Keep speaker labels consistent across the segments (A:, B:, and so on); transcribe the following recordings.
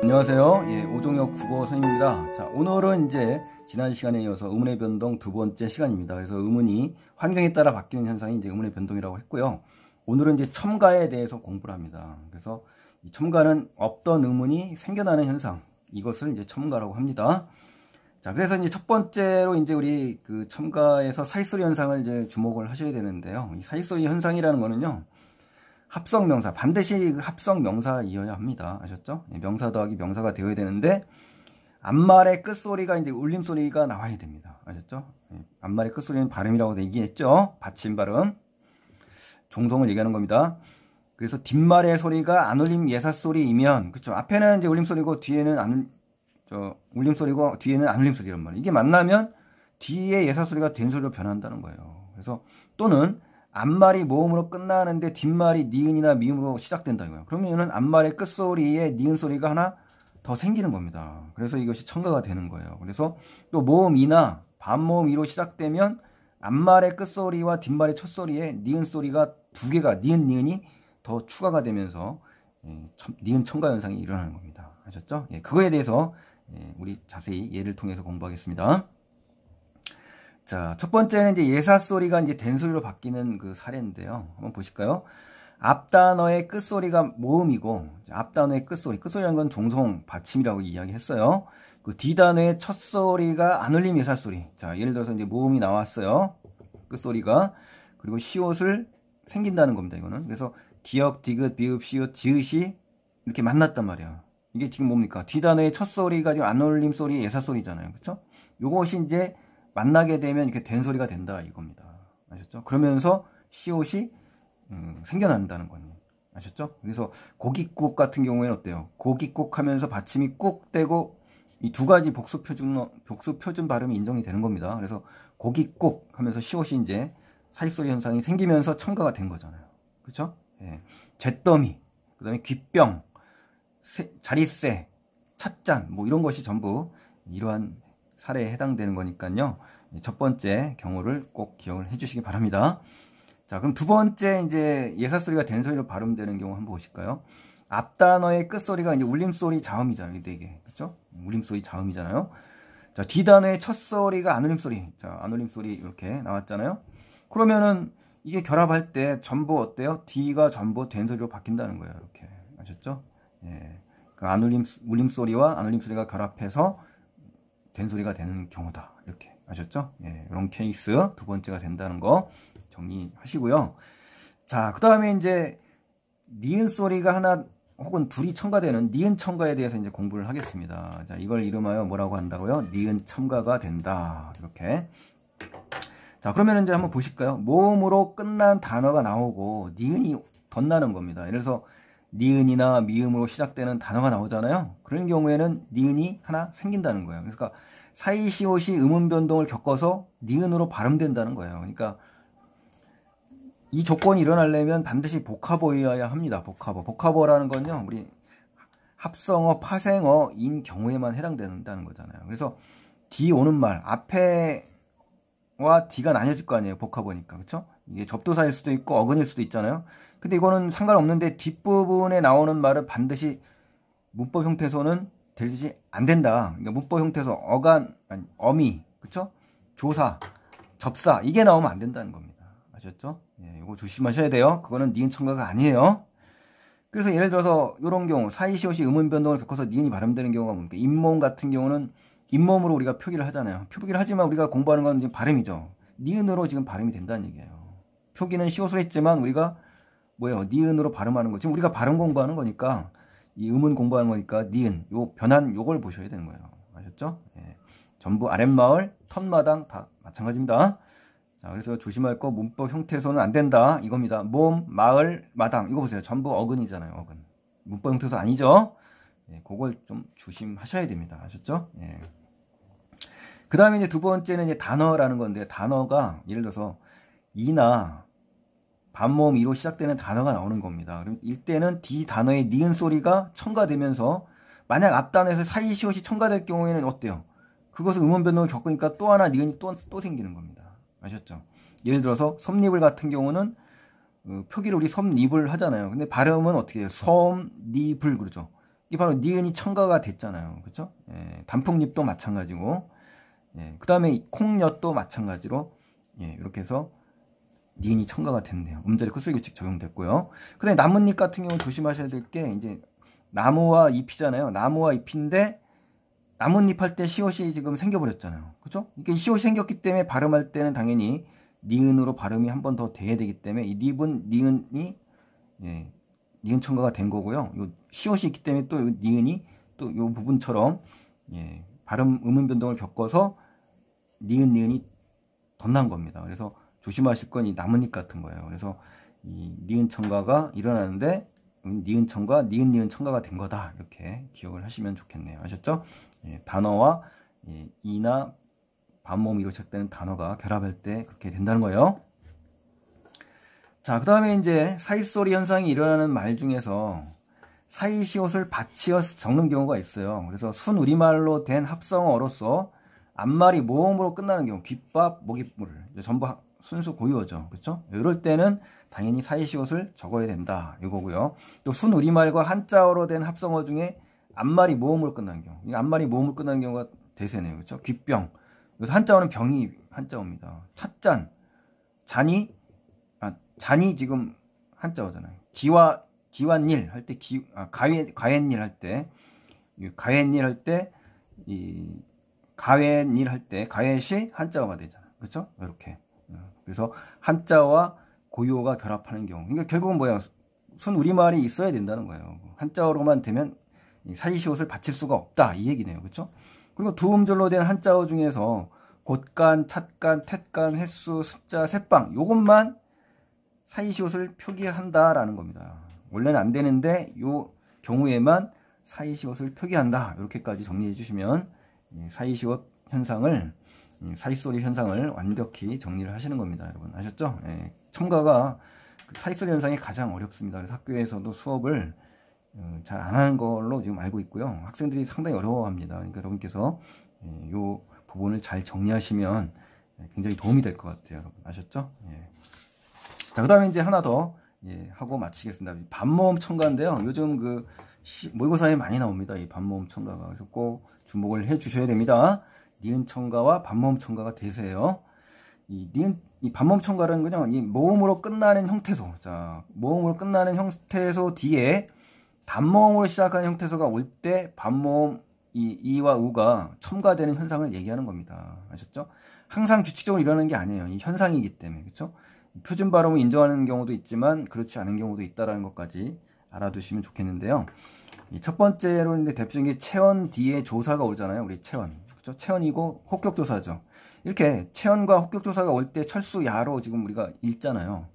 A: 안녕하세요. 오종혁 국어 선생님입니다. 자, 오늘은 이제 지난 시간에 이어서 의문의 변동 두 번째 시간입니다. 그래서 의문이 환경에 따라 바뀌는 현상이 이제 의문의 변동이라고 했고요. 오늘은 이제 첨가에 대해서 공부를 합니다. 그래서 이 첨가는 없던 의문이 생겨나는 현상, 이것을 이제 첨가라고 합니다. 자, 그래서 이제 첫 번째로 이제 우리 그 첨가에서 사이소리 현상을 이제 주목을 하셔야 되는데요. 이 사이소리 현상이라는 거는요, 합성명사, 반드시 합성명사이어야 합니다. 아셨죠? 명사 더하기 명사가 되어야 되는데, 앞말의 끝소리가 이제 울림소리가 나와야 됩니다. 아셨죠? 앞말의 끝소리는 발음이라고 얘기했죠? 받침 발음. 종성을 얘기하는 겁니다. 그래서 뒷말의 소리가 안울림 예사소리이면, 그쵸? 앞에는 이제 울림소리고, 뒤에는 울림소리고, 뒤에는 안울림소리란 말이에요. 이게 만나면, 뒤에 예사소리가 된소리로 변한다는 거예요. 그래서, 또는, 앞말이 모음으로 끝나는데 뒷말이 니은이나 미음으로 시작된다 이거예요. 그러면은 앞말의 끝소리에 니은 소리가 하나 더 생기는 겁니다. 그래서 이것이 첨가가 되는 거예요. 그래서 또 모음이나 반모음이로 시작되면 앞말의 끝소리와 뒷말의 첫소리에 니은 소리가 두 개가 니은이 더 추가가 되면서 니은 첨가 현상이 일어나는 겁니다. 아셨죠? 그거에 대해서 우리 자세히 예를 통해서 공부하겠습니다. 자, 첫 번째는 이제 예사소리가 이제 된소리로 바뀌는 그 사례인데요. 한번 보실까요? 앞단어의 끝소리가 모음이고, 앞단어의 끝소리라는 건 종성, 받침이라고 이야기했어요. 그 뒷단어의 첫소리가 안울림 예사소리. 자, 예를 들어서 이제 모음이 나왔어요. 끝소리가. 그리고 시옷을 생긴다는 겁니다, 이거는. 그래서 기역, 디귿, 비읍, 시옷, 지읒이 이렇게 만났단 말이에요. 이게 지금 뭡니까? 뒷단어의 첫소리가 지금 안울림 소리, 예사소리잖아요. 그쵸? 요것이 이제 만나게 되면 이렇게 된 소리가 된다 이겁니다. 아셨죠? 그러면서 시옷이 생겨난다는 거니. 아셨죠? 그래서 고깃국 같은 경우에는 어때요? 고깃국 하면서 받침이 꾹 떼고 이 두 가지 복수 표준 발음이 인정이 되는 겁니다. 그래서 고깃국 하면서 시옷이 이제 사이소리 현상이 생기면서 첨가가 된 거잖아요. 그렇죠? 예. 잿더미, 그다음에 귓병, 자릿세, 찻잔 뭐 이런 것이 전부 이러한 사례에 해당되는 거니까요. 첫 번째 경우를 꼭 기억을 해주시기 바랍니다. 자, 그럼 두 번째 이제 예사소리가 된소리로 발음되는 경우 한번 보실까요? 앞단어의 끝소리가 이제 울림소리 자음이잖아요. 이게 그렇죠? 울림소리 자음이잖아요. 자, 뒷단어의 첫소리가 안울림소리. 자, 안울림소리 이렇게 나왔잖아요. 그러면은 이게 결합할 때 전부 어때요? D가 전부 된소리로 바뀐다는 거예요. 이렇게 아셨죠? 예. 그 울림소리와 안울림소리가 결합해서 된소리가 되는 경우다. 이렇게 아셨죠? 예, 이런 케이스 두 번째가 된다는 거 정리하시고요. 자, 그 다음에 이제 니은 소리가 하나 혹은 둘이 첨가되는 니은 첨가에 대해서 이제 공부를 하겠습니다. 자, 이걸 이름하여 뭐라고 한다고요? 니은 첨가가 된다. 이렇게. 자, 그러면 이제 한번 보실까요? 모음으로 끝난 단어가 나오고 니은이 덧나는 겁니다. 예를 들어서 니은이나 미음으로 시작되는 단어가 나오잖아요. 그런 경우에는 니은이 하나 생긴다는 거예요. 그러니까 사이시옷이 음운 변동을 겪어서 니은으로 발음된다는 거예요. 그러니까 이 조건이 일어나려면 반드시 복합어여야 합니다. 복합어라는 건요, 우리 합성어, 파생어인 경우에만 해당된다는 거잖아요. 그래서 뒤 오는 말, 앞에와 뒤가 나뉘어질 거 아니에요. 복합어니까. 그쵸? 이게 접두사일 수도 있고 어근일 수도 있잖아요. 근데 이거는 상관없는데 뒷부분에 나오는 말은 반드시 문법 형태에서는 되지 안 된다. 그러니까 문법 형태에서 어간, 아니, 어미, 그쵸? 조사, 접사, 이게 나오면 안 된다는 겁니다. 아셨죠? 예, 이거 조심하셔야 돼요. 그거는 니은 첨가가 아니에요. 그래서 예를 들어서 이런 경우, 사이시옷이 음운 변동을 겪어서 니은이 발음되는 경우가 뭡니까? 잇몸 같은 경우는 잇몸으로 우리가 표기를 하잖아요. 표기를 하지만 우리가 공부하는 건 지금 발음이죠. 니은으로 지금 발음이 된다는 얘기예요. 표기는 시옷으로 했지만 우리가 뭐예요? 니은으로 발음하는 거. 지금 우리가 발음 공부하는 거니까, 이 음은 공부하는 거니까 니은, 요 변한 요걸 보셔야 되는 거예요. 아셨죠? 예. 전부 아랫마을, 턴마당 다 마찬가지입니다. 자, 그래서 조심할 거 문법 형태에서는 안 된다. 이겁니다. 몸, 마을, 마당. 이거 보세요. 전부 어근이잖아요. 어근. 문법 형태에서 아니죠? 예, 그걸 좀 조심하셔야 됩니다. 아셨죠? 예. 그 다음에 이제 두 번째는 이제 단어라는 건데, 단어가 예를 들어서 이나 반모음 이로 시작되는 단어가 나오는 겁니다. 그럼 이때는 D 단어의 니은 소리가 첨가되면서 만약 앞 단어에서 사이시옷이 첨가될 경우에는 어때요? 그것은 음원 변동을 겪으니까 또 하나 니은이 또 생기는 겁니다. 아셨죠? 예를 들어서 섭립을 같은 경우는 표기를 우리 섭립을 하잖아요. 근데 발음은 어떻게 해요? 섭립을 그러죠. 이게 바로 니은이 첨가가 됐잖아요. 그렇죠? 예, 단풍잎도 마찬가지고, 예, 그 다음에 콩엿도 마찬가지로, 예, 이렇게 해서 니은이 첨가가 됐네요. 음자리 컷술 규칙 적용됐고요. 그 다음에 나뭇잎 같은 경우는 조심하셔야 될 게, 이제 나무와 잎이잖아요. 나무와 잎인데 나뭇잎 할 때 시옷이 지금 생겨버렸잖아요. 그죠? 이게 시옷이 생겼기 때문에 발음할 때는 당연히 니은으로 발음이 한 번 더 돼야 되기 때문에 이 닙은 니은이, 예, 니은 첨가가 된 거고요. 요 시옷이 있기 때문에 또 니은이 또 요 부분처럼, 예, 발음 음운 변동을 겪어서 니은이 덧난 겁니다. 그래서 조심하실 건 이 나뭇잎 같은 거예요. 그래서 이 니은 첨가가 일어나는데 니은 첨가, 니은 첨가가 된 거다. 이렇게 기억을 하시면 좋겠네요. 아셨죠? 예, 단어와, 예, 이나 반모음으로 시작되는 단어가 결합할 때 그렇게 된다는 거예요. 자, 그 다음에 이제 사이소리 현상이 일어나는 말 중에서 사이시옷을 받치어서 적는 경우가 있어요. 그래서 순우리말로 된 합성어로서 앞말이 모음으로 끝나는 경우, 귓밥, 목입물, 전부 순수 고유어죠. 그렇죠? 이럴 때는 당연히 사이시옷을 적어야 된다. 이거고요. 또 순우리말과 한자어로 된 합성어 중에 앞말이 모음으로 끝나는 경우, 앞말이 모음으로 끝나는 경우가 대세네요. 그렇죠? 귓병. 그래서 한자어는 병이 한자어입니다. 찻잔, 잔이, 잔이 지금 한자어잖아요. 기완일 할 때, 가웬일 할 때, 가웬일 할 때, 가웬일 할 때, 가웬시 한자어가 되잖아요. 그렇죠? 이렇게. 그래서 한자어와 고유어가 결합하는 경우. 그러니까 결국은 뭐야? 순우리말이 있어야 된다는 거예요. 한자어로만 되면 사이시옷을 받칠 수가 없다. 이 얘기네요. 그렇죠? 그리고 두 음절로 된 한자어 중에서 곶간, 찻간, 텟간, 횟수, 숫자, 새빵 요것만 사이시옷을 표기한다라는 겁니다. 원래는 안 되는데 요 경우에만 사이시옷을 표기한다. 이렇게까지 정리해 주시면 사이시옷 현상을, 사이소리 현상을 완벽히 정리를 하시는 겁니다. 여러분 아셨죠? 예, 첨가가 사이소리 현상이 가장 어렵습니다. 그래서 학교에서도 수업을 잘 안 하는 걸로 지금 알고 있고요. 학생들이 상당히 어려워합니다. 그러니까 여러분께서 이 부분을 잘 정리하시면 굉장히 도움이 될 것 같아요. 여러분 아셨죠? 예. 자, 그 다음에 이제 하나 더, 예, 하고 마치겠습니다. 반모음 첨가인데요. 요즘 그 모의고사에 많이 나옵니다. 이 반모음 첨가가. 그래서 꼭 주목을 해 주셔야 됩니다. 니은 첨가와 반모음 첨가가 대세예요. 이 반모음 첨가라는 건요, 이 모음으로 끝나는 형태소. 자, 모음으로 끝나는 형태소 뒤에 단모음으로 시작하는 형태소가 올 때 반모음 이와 우가 첨가되는 현상을 얘기하는 겁니다. 아셨죠? 항상 규칙적으로 일어나는 게 아니에요. 이 현상이기 때문에. 그렇죠? 표준 발음을 인정하는 경우도 있지만 그렇지 않은 경우도 있다는 것까지 알아두시면 좋겠는데요. 첫 번째로 이제 대표적인 게 체언 뒤에 조사가 오잖아요. 우리 체언. 그렇죠? 체언이고 혹격조사죠. 이렇게 체언과 혹격조사가 올 때 철수 야로 지금 우리가 읽잖아요.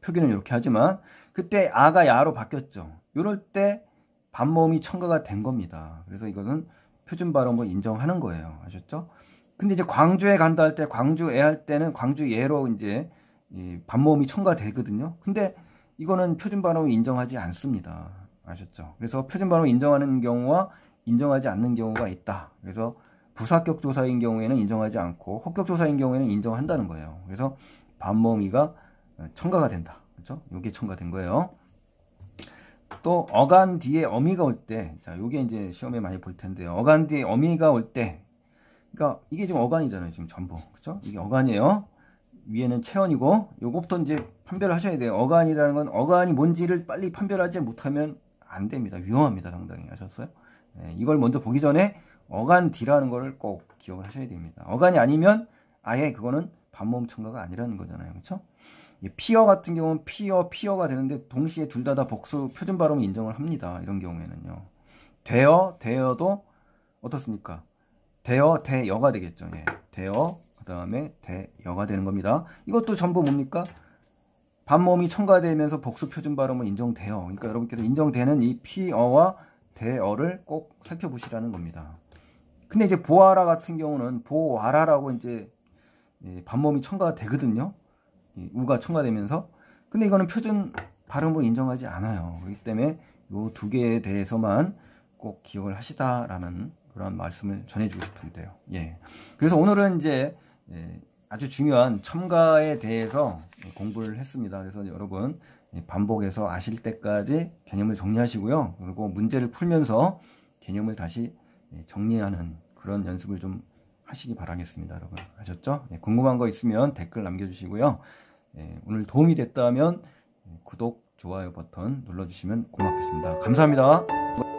A: 표기는 이렇게 하지만 그때 아가 야로 바뀌었죠. 이럴 때 반모음이 첨가가 된 겁니다. 그래서 이거는 표준 발음으로 인정하는 거예요. 아셨죠? 근데 이제 광주에 간다 할 때, 광주에 할 때는 광주 예로 이제 이 반모음이 첨가되거든요. 근데 이거는 표준 발음을 인정하지 않습니다. 아셨죠? 그래서 표준 발음을 인정하는 경우와 인정하지 않는 경우가 있다. 그래서 부사격 조사인 경우에는 인정하지 않고 혹격 조사인 경우에는 인정한다는 거예요. 그래서 반모음이가 첨가가 된다. 그렇죠? 요게 첨가된 거예요. 또 어간 뒤에 어미가 올 때, 자, 요게 이제 시험에 많이 볼 텐데요. 어간 뒤에 어미가 올 때, 그러니까 이게 지금 어간이잖아요. 지금 전부. 그렇죠? 이게 어간이에요. 위에는 체언이고 요것부터 이제 판별을 하셔야 돼요. 어간이라는 건 어간이 뭔지를 빨리 판별하지 못하면 안 됩니다. 위험합니다. 상당히. 아셨어요? 네, 이걸 먼저 보기 전에 어간 뒤라는 거를 꼭 기억을 하셔야 됩니다. 어간이 아니면 아예 그거는 반모음 첨가가 아니라는 거잖아요. 그렇죠? 피어 같은 경우는 피어가 되는데 동시에 둘 다 복수 표준 발음을 인정을 합니다. 이런 경우에는요. 대어도 어떻습니까? 대여가 되겠죠. 예. 대여 그 다음에 대여가 되는 겁니다. 이것도 전부 뭡니까? 반모음이 첨가되면서 복수 표준 발음은 인정돼요. 그러니까 여러분께서 인정되는 이 피어와 대어를 꼭 살펴보시라는 겁니다. 근데 이제 보아라 같은 경우는 보아라라고 이제 반모음이 첨가가 되거든요. 우가 첨가되면서. 근데 이거는 표준 발음으로 인정하지 않아요. 그렇기 때문에 이 두 개에 대해서만 꼭 기억을 하시다라는 그런 말씀을 전해주고 싶은데요. 예. 그래서 오늘은 이제 아주 중요한 첨가에 대해서 공부를 했습니다. 그래서 여러분 반복해서 아실 때까지 개념을 정리하시고요. 그리고 문제를 풀면서 개념을 다시 정리하는 그런 연습을 좀 하시기 바라겠습니다. 여러분 아셨죠? 궁금한 거 있으면 댓글 남겨주시고요. 오늘 도움이 됐다면 구독, 좋아요 버튼 눌러주시면 고맙겠습니다. 감사합니다.